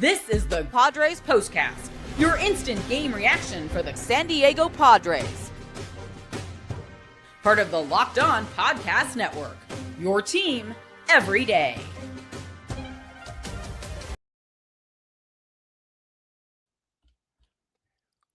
This is the Padres POSTCAST, your instant game reaction for the San Diego Padres. Part of the Locked On Podcast Network, your team every day.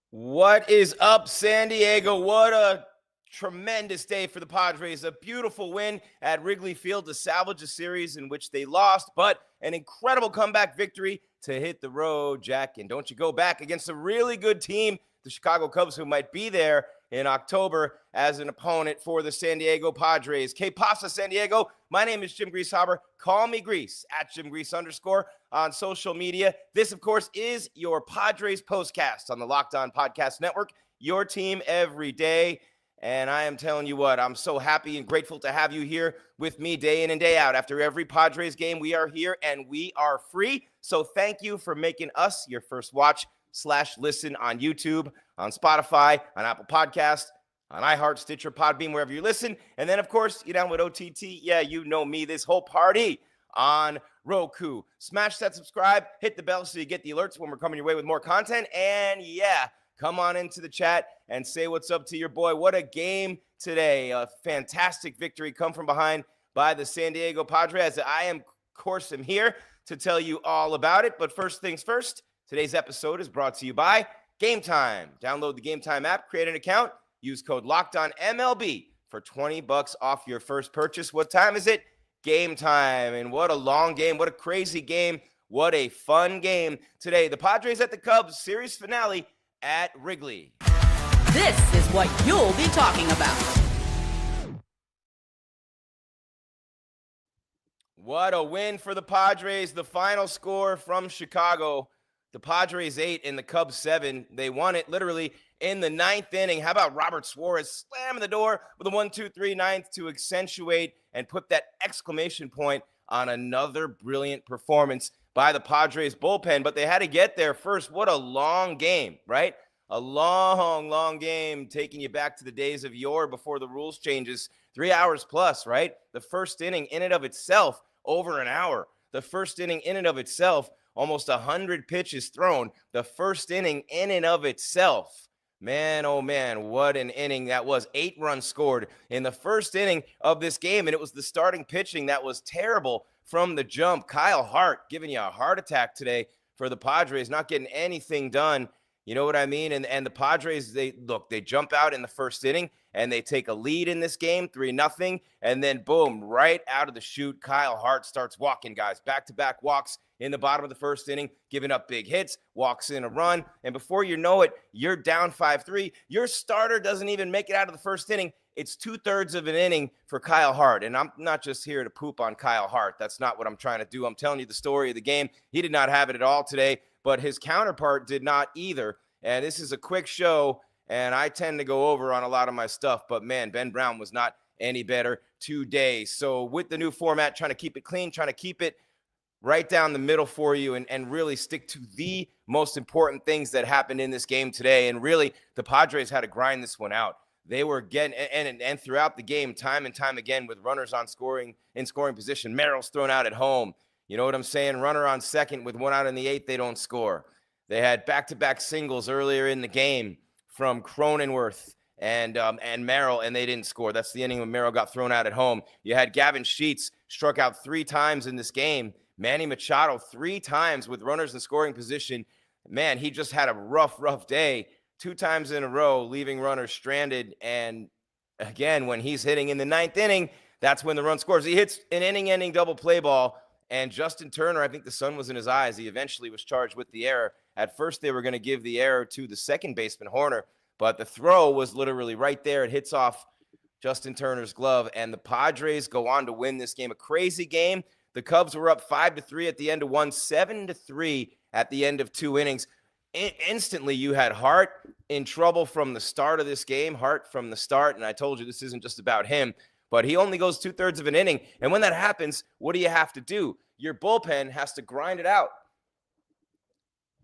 What is up, San Diego? What a tremendous day for the Padres. A beautiful win at Wrigley Field to salvage a series in which they lost, but an incredible comeback victory to hit the road, Jack. And don't you go back against a really good team, the Chicago Cubs, who might be there in October as an opponent for the San Diego Padres. K-Pasta San Diego. My name is Jim Greasehaber. Call me Grease at @JimGrease_ on social media. This, of course, is your Padres POSTCAST on the Locked On Podcast Network, your team every day. And I am telling you what, I'm so happy and grateful to have you here with me day in and day out. After every Padres game, we are here and we are free. So thank you for making us your first watch/listen on YouTube, on Spotify, on Apple Podcasts, on iHeart, Stitcher, Podbean, wherever you listen. And then, of course, you down with OTT. Yeah, you know me, this whole party on Roku. Smash that subscribe, hit the bell so you get the alerts when we're coming your way with more content. And yeah, come on into the chat and say what's up to your boy. What a game today. A fantastic victory come from behind by the San Diego Padres. I am, of course, here to tell you all about it. But first things first, today's episode is brought to you by Game Time. Download the Game Time app, create an account, use code LOCKEDONMLB for $20 off your first purchase. What time is it? Game time. And what a long game. What a crazy game. What a fun game today. The Padres at the Cubs series finale at Wrigley. This is what you'll be talking about. What a win for the Padres. The final score from Chicago, the Padres 8 and the Cubs 7. They won it literally in the ninth inning. How about Robert Suarez slamming the door with a 1-2-3 ninth to accentuate and put that exclamation point on another brilliant performance by the Padres bullpen. But they had to get there first. What a long game, right? A long, long game taking you back to the days of yore before the rules changes. 3 hours plus, right? The first inning in and of itself, over an hour. The first inning in and of itself, almost 100 pitches thrown. The first inning in and of itself. Man, oh man, what an inning that was. 8 runs scored in the first inning of this game, and it was the starting pitching that was terrible from the jump. Kyle Hart giving you a heart attack today for the Padres, not getting anything done. You know what I mean? And the Padres, they jump out in the first inning and they take a lead in this game, 3-0. And then boom, right out of the chute, Kyle Hart starts walking, guys. Back-to-back walks in the bottom of the first inning, giving up big hits, walks in a run. And before you know it, you're down 5-3. Your starter doesn't even make it out of the first inning. It's 2/3 of an inning for Kyle Hart. And I'm not just here to poop on Kyle Hart. That's not what I'm trying to do. I'm telling you the story of the game. He did not have it at all today, but his counterpart did not either. And this is a quick show, and I tend to go over on a lot of my stuff. But, man, Ben Brown was not any better today. So with the new format, trying to keep it clean, trying to keep it right down the middle for you and really stick to the most important things that happened in this game today. And really, the Padres had to grind this one out. They were getting and throughout the game, time and time again, with runners on scoring position. Merrill's thrown out at home. You know what I'm saying? Runner on second with 1 out in the 8th, they don't score. They had back-to-back singles earlier in the game from Cronenworth and Merrill, and they didn't score. That's the inning when Merrill got thrown out at home. You had Gavin Sheets struck out 3 times in this game. Manny Machado 3 times with runners in scoring position. Man, he just had a rough day. 2 times in a row, leaving runners stranded. And again, when he's hitting in the 9th inning, that's when the run scores. He hits an inning-ending double play ball. And Justin Turner, I think the sun was in his eyes. He eventually was charged with the error. At first, they were going to give the error to the second baseman, Hoerner, but the throw was literally right there. It hits off Justin Turner's glove, and the Padres go on to win this game. A crazy game. The Cubs were up 5-3 at the end of one, 7-3 at the end of 2 innings. Instantly, you had Hart in trouble from the start of this game. Hart from the start, and I told you this isn't just about him. But he only goes 2/3 of an inning. And when that happens, what do you have to do? Your bullpen has to grind it out.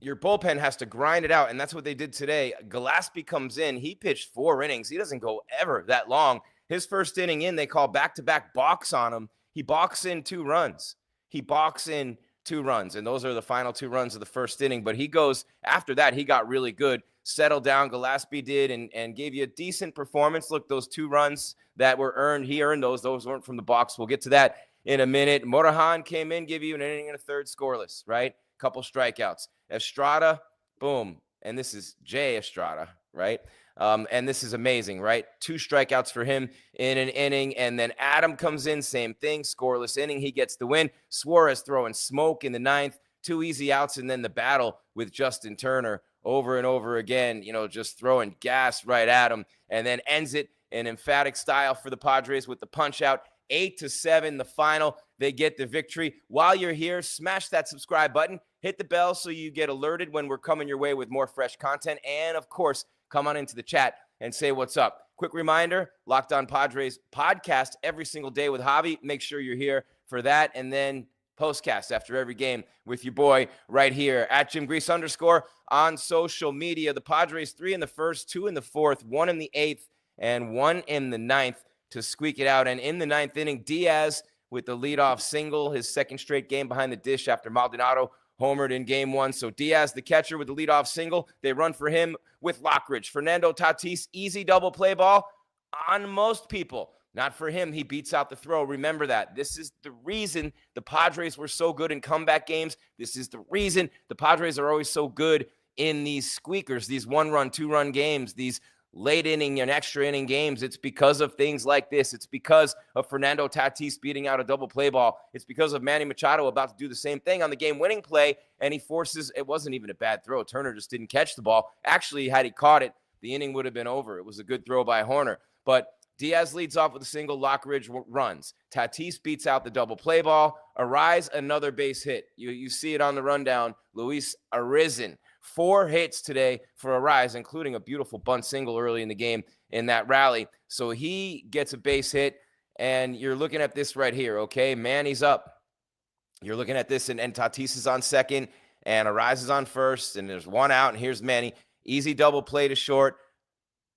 Your bullpen has to grind it out, and that's what they did today. Gillespie comes in. He pitched 4 innings. He doesn't go ever that long. His first inning in, they call back-to-back balks on him. He balks in 2 runs. He balks in 2 runs, and those are the final 2 runs of the first inning. But he goes, after that, he got really good, settled down, Gillespie did, and gave you a decent performance. Look, those 2 runs that were earned, he earned those. Those weren't from the box. We'll get to that in a minute. Morahan came in, give you an inning and a third scoreless, right? Couple strikeouts. Estrada, boom. And this is Jay Estrada, right? And this is amazing, right? 2 strikeouts for him in an inning. And then Adam comes in, same thing, scoreless inning. He gets the win. Suarez throwing smoke in the 9th, 2 easy outs, and then the battle with Justin Turner over and over again, just throwing gas right at him, and then ends it in emphatic style for the Padres with the punch out. 8-7, the final. They get the victory. While you're here, smash that subscribe button, hit the bell so you get alerted when we're coming your way with more fresh content. And of course, come on into the chat and say what's up. Quick reminder, Locked On Padres podcast every single day with Javi. Make sure you're here for that. And then postcast after every game with your boy right here at Jim Grease _ on social media. The Padres 3 in the first, 2 in the fourth, 1 in the 8th, and 1 in the 9th to squeak it out. And in the 9th inning, Diaz with the leadoff single, his 2nd straight game behind the dish after Maldonado homered in game 1. So Diaz, the catcher, with the leadoff single. They run for him with Lockridge. Fernando Tatis, easy double play ball on most people. Not for him. He beats out the throw. Remember that. This is the reason the Padres were so good in comeback games. This is the reason the Padres are always so good in these squeakers, these 1-run, 2-run games, these late inning and extra inning games. It's because of things like this. It's because of Fernando Tatis beating out a double play ball. It's because of Manny Machado about to do the same thing on the game-winning play, and he forces, it wasn't even a bad throw. Turner just didn't catch the ball. Actually, had he caught it, the inning would have been over. It was a good throw by Hoerner. But Diaz leads off with a single. Lockridge runs. Tatis beats out the double play ball. Arraez, another base hit. You see it on the rundown. Luis Arraez, 4 hits today for Arraez, including a beautiful bunt single early in the game in that rally. So he gets a base hit, and you're looking at this right here, okay? Manny's up. You're looking at this, and Tatis is on second, and Arraez is on first, and there's 1 out, and here's Manny. Easy double play to short,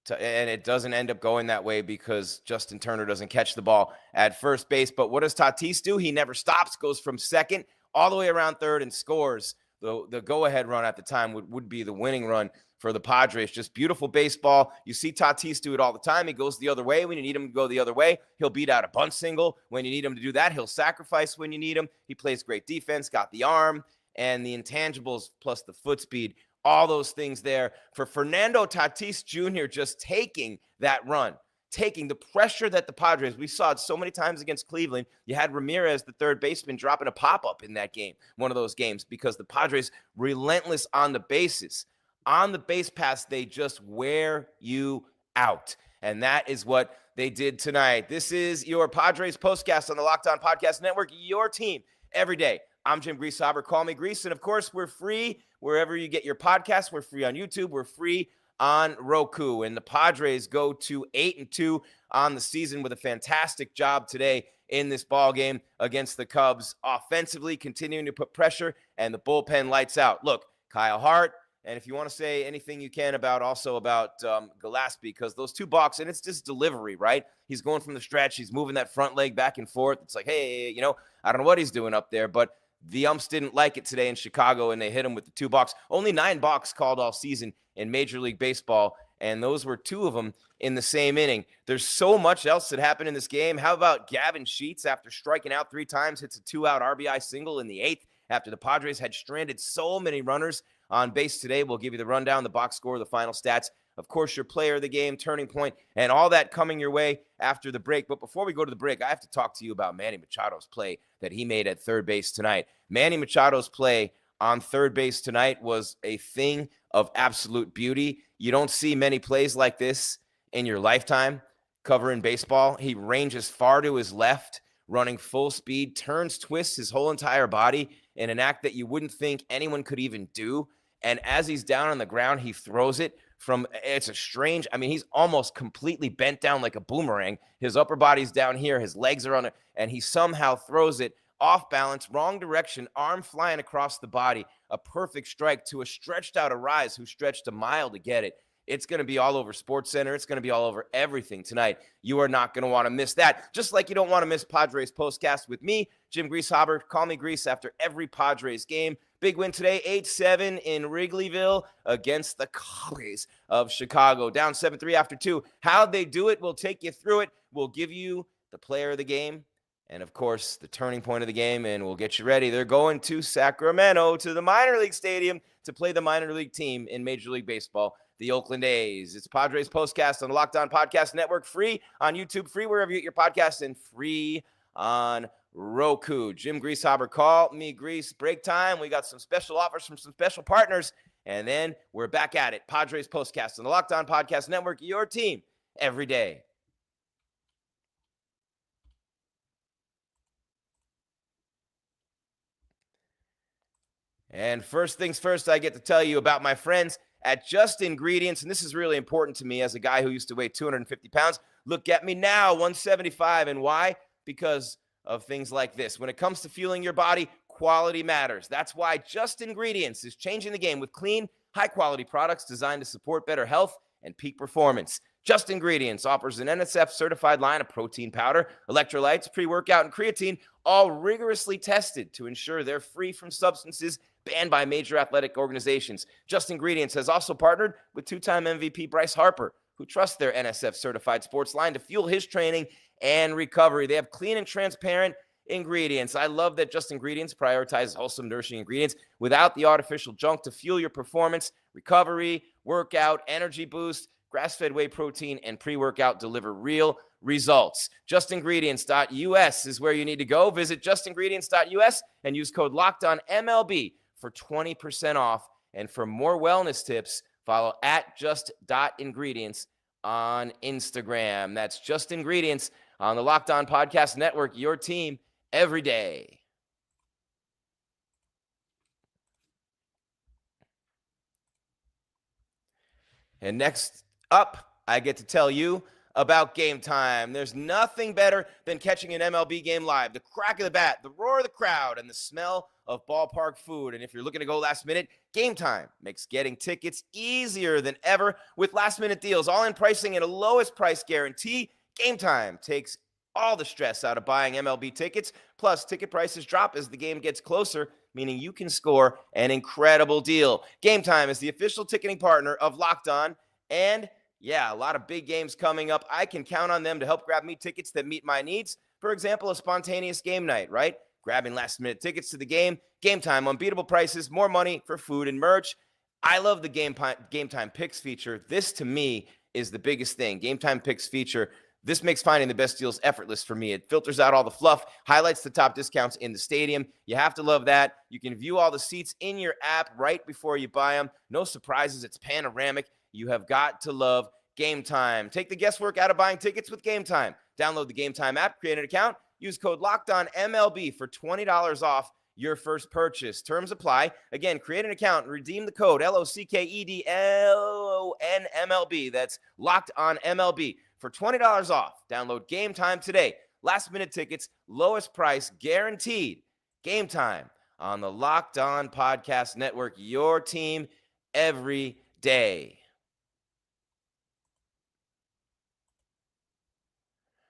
and it doesn't end up going that way because Justin Turner doesn't catch the ball at first base. But what does Tatis do? He never stops, goes from second all the way around third and scores. The go-ahead run at the time would be the winning run for the Padres. Just beautiful baseball. You see Tatis do it all the time. He goes the other way when you need him to go the other way. He'll beat out a bunt single. When you need him to do that, he'll sacrifice when you need him. He plays great defense, got the arm, and the intangibles plus the foot speed. All those things there for Fernando Tatis Jr. just taking that run. Taking the pressure that the Padres, we saw it so many times against Cleveland. You had Ramirez, the third baseman, dropping a pop-up in that game, one of those games, because the Padres relentless on the bases. On the base pass, they just wear you out. And that is what they did tonight. This is your Padres postcast on the Locked On Podcast Network, your team every day. I'm Jim Grease. Call me Grease. And of course, we're free wherever you get your podcasts. We're free on YouTube. We're free on Roku, and the Padres go to 8-2 on the season with a fantastic job today in this ball game against the Cubs, offensively continuing to put pressure, and the bullpen lights out. Look, Kyle Hart, and if you want to say anything you can about Gillespie, because those 2 balks, and it's just delivery, right? He's going from the stretch, he's moving that front leg back and forth. It's like, hey, I don't know what he's doing up there, but the umps didn't like it today in Chicago, and they hit him with the 2 balks. Only 9 balks called all season in Major League Baseball, and those were 2 of them in the same inning. There's so much else that happened in this game. How about Gavin Sheets, after striking out 3 times, hits a 2-out RBI single in the 8th after the Padres had stranded so many runners on base today. We'll give you the rundown, the box score, the final stats. Of course, your player of the game, turning point, and all that coming your way after the break. But before we go to the break, I have to talk to you about Manny Machado's play that he made at third base tonight. Manny Machado's play on third base tonight was a thing of absolute beauty. You don't see many plays like this in your lifetime covering baseball. He ranges far to his left, running full speed, turns, twists his whole entire body in an act that you wouldn't think anyone could even do. And as he's down on the ground, he throws it he's almost completely bent down like a boomerang. His upper body's down here, his legs are on it, and he somehow throws it off balance, wrong direction, arm flying across the body. A perfect strike to a stretched out Arraez who stretched a mile to get it. It's going to be all over SportsCenter. It's going to be all over everything tonight. You are not going to want to miss that. Just like you don't want to miss Padres Postcast with me, Jim Greasehaber. Call me Grease after every Padres game. Big win today, 8-7 in Wrigleyville against the Cubs of Chicago. Down 7-3 after 2. How'd they do it? We'll take you through it. We'll give you the player of the game and, of course, the turning point of the game, and we'll get you ready. They're going to Sacramento, to the minor league stadium, to play the minor league team in Major League Baseball, the Oakland A's. It's Padres Postcast on the Locked On Podcast Network, free on YouTube, free wherever you get your podcasts, and free on Roku. Jim Greasehaber, call me Grease. Break time. We got some special offers from some special partners, and then we're back at it. Padres Postcast on the Locked On Podcast Network, your team every day. And first things first, I get to tell you about my friends at Just Ingredients, and this is really important to me as a guy who used to weigh 250 pounds. Look at me now, 175, and why? Because of things like this. When it comes to fueling your body, quality matters. That's why Just Ingredients is changing the game with clean, high-quality products designed to support better health and peak performance. Just Ingredients offers an NSF-certified line of protein powder, electrolytes, pre-workout, and creatine, all rigorously tested to ensure they're free from substances banned by major athletic organizations. Just Ingredients has also partnered with two-time MVP Bryce Harper, who trusts their NSF-certified sports line to fuel his training and recovery. They have clean and transparent ingredients. I love that Just Ingredients prioritizes wholesome, nourishing ingredients without the artificial junk to fuel your performance, recovery, workout, energy boost. Grass-fed whey protein and pre-workout deliver real results. JustIngredients.us is where you need to go. Visit JustIngredients.us and use code LOCKEDONMLB for 20% off. And for more wellness tips, follow at just.ingredients on Instagram. That's Just Ingredients on the Locked On Podcast Network, your team every day. And next up, I get to tell you about Game Time. There's nothing better than catching an MLB game live. The crack of the bat, the roar of the crowd, and the smell of ballpark food. And if you're looking to go last minute, Game Time makes getting tickets easier than ever with last-minute deals, all-in pricing and a lowest price guarantee. Game Time takes all the stress out of buying MLB tickets. Plus, ticket prices drop as the game gets closer, meaning you can score an incredible deal. Game Time is the official ticketing partner of Locked On, and yeah, a lot of big games coming up. I can count on them to help grab me tickets that meet my needs. For example, a spontaneous game night, right? Grabbing last-minute tickets to the game. Game Time, unbeatable prices, more money for food and merch. I love the Game Time Picks feature. This, to me, is the biggest thing. Game Time Picks feature. This makes finding the best deals effortless for me. It filters out all the fluff, highlights the top discounts in the stadium. You have to love that. You can view all the seats in your app right before you buy them. No surprises. It's panoramic. You have got to love Game Time. Take the guesswork out of buying tickets with Game Time. Download the Game Time app, create an account, use code LOCKEDONMLB for $20 off your first purchase. Terms apply. Again, create an account and redeem the code LOCKEDLONMLB. That's Locked On MLB for $20 off. Download Game Time today. Last minute tickets, lowest price guaranteed. Game Time on the Locked On Podcast Network, your team every day.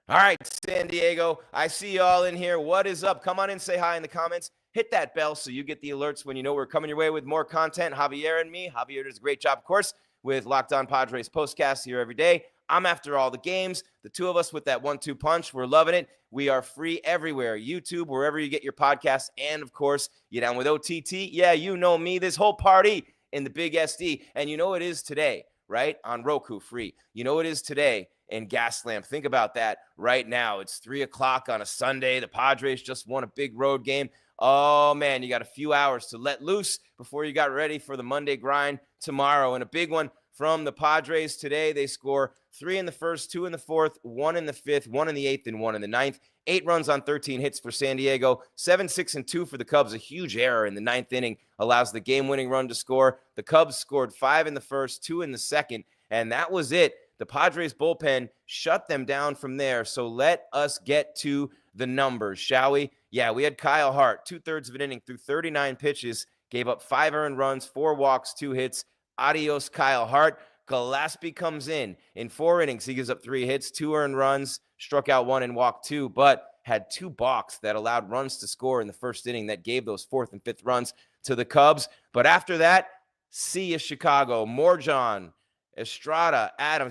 All right, San Diego, I see you all in here. What is up? Come on in, say hi in the comments. Hit that bell so you get the alerts when you know we're coming your way with more content. Javier and me. Javier does a great job, of course, with Locked On Padres Postcast here every day. I'm after all the games. The two of us with that 1-2 punch. We're loving it. We are free everywhere. YouTube, wherever you get your podcasts. And, of course, you down with OTT? Yeah, you know me. This whole party in the big SD. And you know it is today, right? On Roku, free. You know it is today in Gaslamp. Think about that right now. It's 3 o'clock on a Sunday. The Padres just won a big road game. Oh, man, you got a few hours to let loose before you got ready for the Monday grind tomorrow. And a big one from the Padres today. They score 3 in the first, 2 in the fourth, 1 in the fifth, 1 in the eighth, and 1 in the ninth. 8 runs on 13 hits for San Diego. 7-6-2 for the Cubs. A huge error in the ninth inning allows the game-winning run to score. The Cubs scored 5 in the first, 2 in the second, and that was it. The Padres bullpen shut them down from there. So let us get to the numbers, shall we? Yeah, we had Kyle Hart, 2/3 of an inning through 39 pitches, gave up 5 earned runs, 4 walks, 2 hits. Adios, Kyle Hart. Gillespie comes in 4 innings. He gives up 3 hits, 2 earned runs, struck out 1 and walked 2, but had 2 balks that allowed runs to score in the first inning that gave those 4th and 5th runs to the Cubs. But after that, see ya, Chicago. Morejon, Estrada, Adam,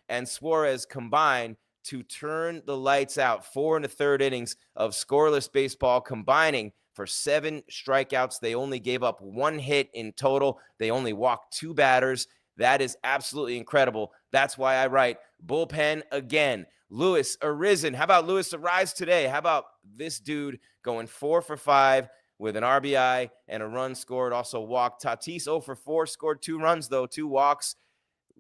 and Suarez combined to turn the lights out. 4 and a third innings of scoreless baseball, combining for 7 strikeouts. They only gave up 1 hit in total. They only walked 2 batters. That is absolutely incredible. That's why I write bullpen again. Luis Arraez. How about Luis Arraez today? How about this dude going 4 for 5 with an RBI and a run scored, also walked. Tatis 0 for 4, scored 2 runs, though, 2 walks.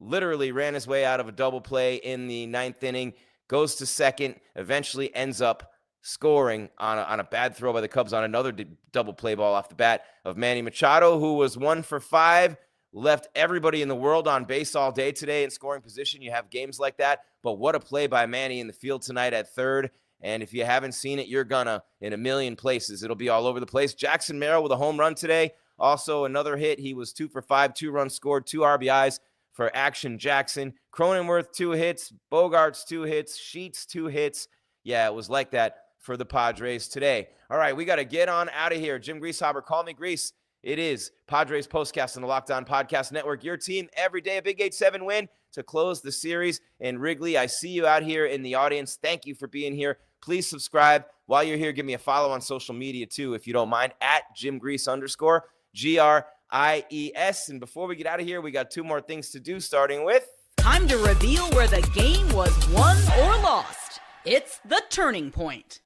Literally ran his way out of a double play in the 9th inning, goes to second, eventually ends up scoring on a bad throw by the Cubs on another double play ball off the bat of Manny Machado, who was 1 for 5, left everybody in the world on base all day today in scoring position. You have games like that, but what a play by Manny in the field tonight at third. And if you haven't seen it, you're gonna in a million places. It'll be all over the place. Jackson Merrill with a home run today. Also another hit. He was 2 for 5, 2 runs scored, 2 RBIs for Action Jackson. Cronenworth 2 hits, Bogarts 2 hits, Sheets 2 hits. Yeah, it was like that for the Padres today. All right, we got to get on out of here. Jim Greasehaber, call me Grease. It is Padres Postcast on the Locked On Podcast Network. Your team every day, a big 8-7 win to close the series in Wrigley. I see you out here in the audience. Thank you for being here. Please subscribe. While you're here, give me a follow on social media too, if you don't mind, at @JimGrease_, GRIES. And before we get out of here, we got 2 more things to do, starting with... Time to reveal where the game was won or lost. It's the turning point.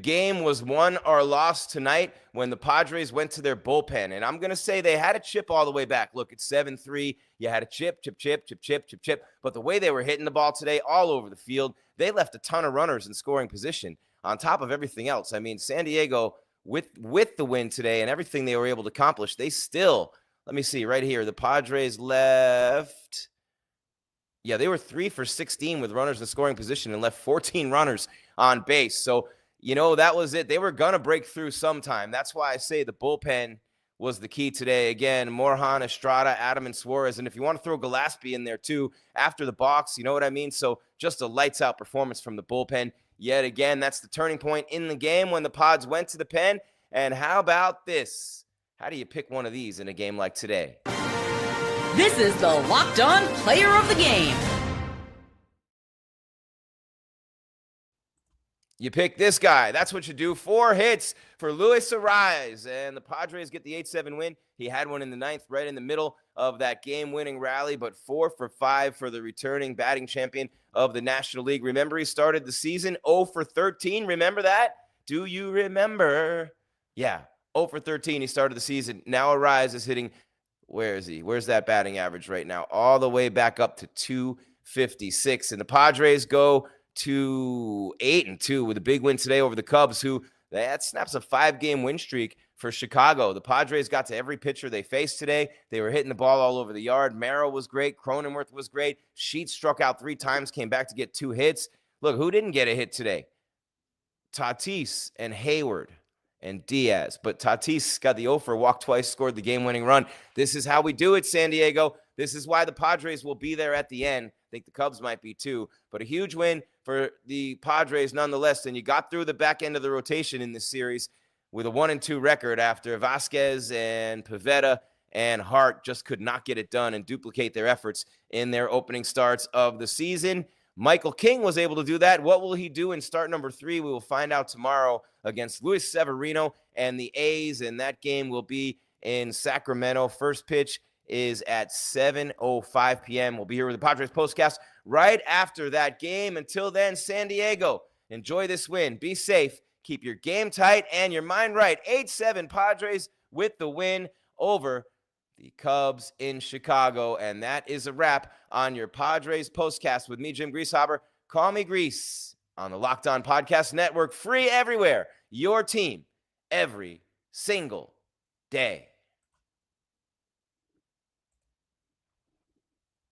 Game was won or lost tonight when the Padres went to their bullpen. And I'm going to say they had a chip all the way back. Look, it's 7-3. You had a chip. But the way they were hitting the ball today all over the field, they left a ton of runners in scoring position on top of everything else. I mean, San Diego, with the win today and everything they were able to accomplish, they still, let me see right here, the Padres left... Yeah, they were 3 for 16 with runners in scoring position and left 14 runners on base. So, you know, that was it. They were going to break through sometime. That's why I say the bullpen was the key today. Again, Morejon, Estrada, Adam, and Suarez. And if you want to throw Gillespie in there too after the box, you know what I mean? So just a lights-out performance from the bullpen. Yet again, that's the turning point in the game when the Pods went to the pen. And how about this? How do you pick one of these in a game like today? This is the Locked On Player of the Game. You pick this guy. That's what you do. 4 hits for Luis Arraez. And the Padres get the 8-7 win. He had one in the 9th, right in the middle of that game-winning rally, but 4 for 5 for the returning batting champion of the National League. Remember, he started the season 0 for 13. Remember that? Do you remember? Yeah, 0 for 13. He started the season. Now Arraez is hitting... Where is he? Where's that batting average right now? All the way back up to 256. And the Padres go to 8-2 with a big win today over the Cubs, who that snaps a 5-game win streak for Chicago. The Padres got to every pitcher they faced today. They were hitting the ball all over the yard. Merrill was great. Cronenworth was great. Sheets struck out 3 times, came back to get 2 hits. Look, who didn't get a hit today? Tatis and Hayward and Diaz. But Tatis got the 0 for, walked twice, scored the game-winning run. This is how we do it, San Diego. This is why the Padres will be there at the end. I think the Cubs might be too. But a huge win for the Padres nonetheless. And you got through the back end of the rotation in this series with a 1-2 record after Vasquez and Pivetta and Hart just could not get it done and duplicate their efforts in their opening starts of the season. Michael King was able to do that. What will he do in start number 3? We will find out tomorrow against Luis Severino and the A's, and that game will be in Sacramento. First pitch is at 7:05 p.m. We'll be here with the Padres Postcast right after that game. Until then, San Diego, enjoy this win. Be safe. Keep your game tight and your mind right. 8-7 Padres with the win over the Cubs in Chicago. And that is a wrap on your Padres Postcast with me, Jim Greasehaber. Call me Grease on the Locked On Podcast Network. Free everywhere. Your team every single day.